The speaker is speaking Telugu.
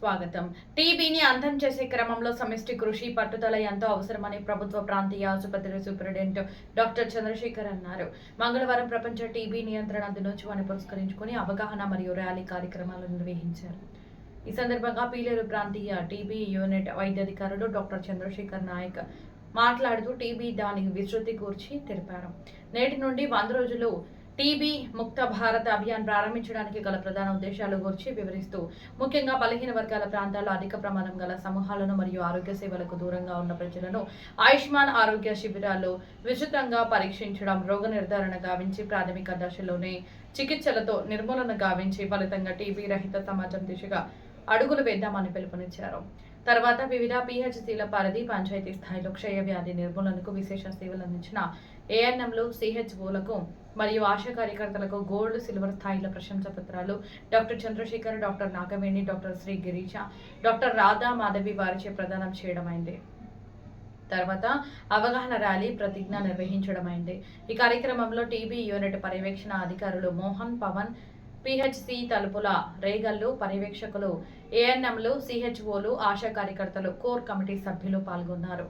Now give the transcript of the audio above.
స్వాగతం. టీబీని అంతం చేసే క్రమంలో సమిష్టి కృషి, పట్టుదల ఎంతో అవసరమని ప్రభుత్వ ప్రాంతీయ ఆసుపత్రి సూపరింటెండెంట్ డాక్టర్ చంద్రశేఖర్ అన్నారు. మంగళవారం ప్రపంచ టీబీ నియంత్రణ దినోత్సవాన్ని పురస్కరించుకుని అవగాహన మరియు ర్యాలీ కార్యక్రమాలు నిర్వహించారు. ఈ సందర్భంగా పీలేరు ప్రాంతీయ టీబీ యూనిట్ వైద్యాధికారులు డాక్టర్ చంద్రశేఖర్ నాయక్ మాట్లాడుతూ టీబీ దాని విస్తృతి గురించి తెలిపారు. నేటి నుండి 100 రోజులు టీబీ ముక్త భారత్ అభియాన్ ప్రారంభించడానికి గల ప్రధాన ఉద్దేశాల గురించి వివరిస్తూ ముఖ్యంగా బలహీన వర్గాల ప్రాంతాల్లో అధిక ప్రమాదం గల సమూహాలను మరియు ఆరోగ్య సేవలకు దూరంగా ఉన్న ప్రజలను ఆయుష్మాన్ ఆరోగ్య శిబిరాల్లో విస్తృతంగా పరీక్షించడం, రోగ నిర్ధారణ గావించి ప్రాథమిక దశలోనే చికిత్సలతో నిర్మూలన గావించి ఫలితంగా టీబీ రహిత సమాజం దిశగా అడుగులు వేద్దామని పిలుపునిచ్చారు. తర్వాత వివిధ పిహెచ్సిల పరిధి పంచాయతీ స్థాయిలో క్షయ వ్యాధి నిర్మూలనకు విశేష సేవలు అందించిన ఏఎన్ఎంలు, సిహెచ్ఓలకు మరియు ఆశా కార్యకర్తలకు గోల్డ్, సిల్వర్ స్థాయిల ప్రశంసా పత్రాలు doctor Chandrashekar, doctor Nagaveni, doctor Sri Girisha, doctor Radha Madhavi వారిచే ప్రదానం చేయడమైంది. తర్వాత అవగాహన ర్యాలీ, ప్రతిజ్ఞ నిర్వహించడమైంది. ఈ కార్యక్రమంలో టీబీ యూనిట్ పర్యవేక్షణ అధికారులు మోహన్, పవన్, పిహెచ్సి తలుపుల రేగల్లు, పర్యవేక్షకులు, ఏఎన్ఎంలు, సిహెచ్ఓలు, ఆశా కార్యకర్తలు, కోర్ కమిటీ సభ్యులు పాల్గొన్నారు.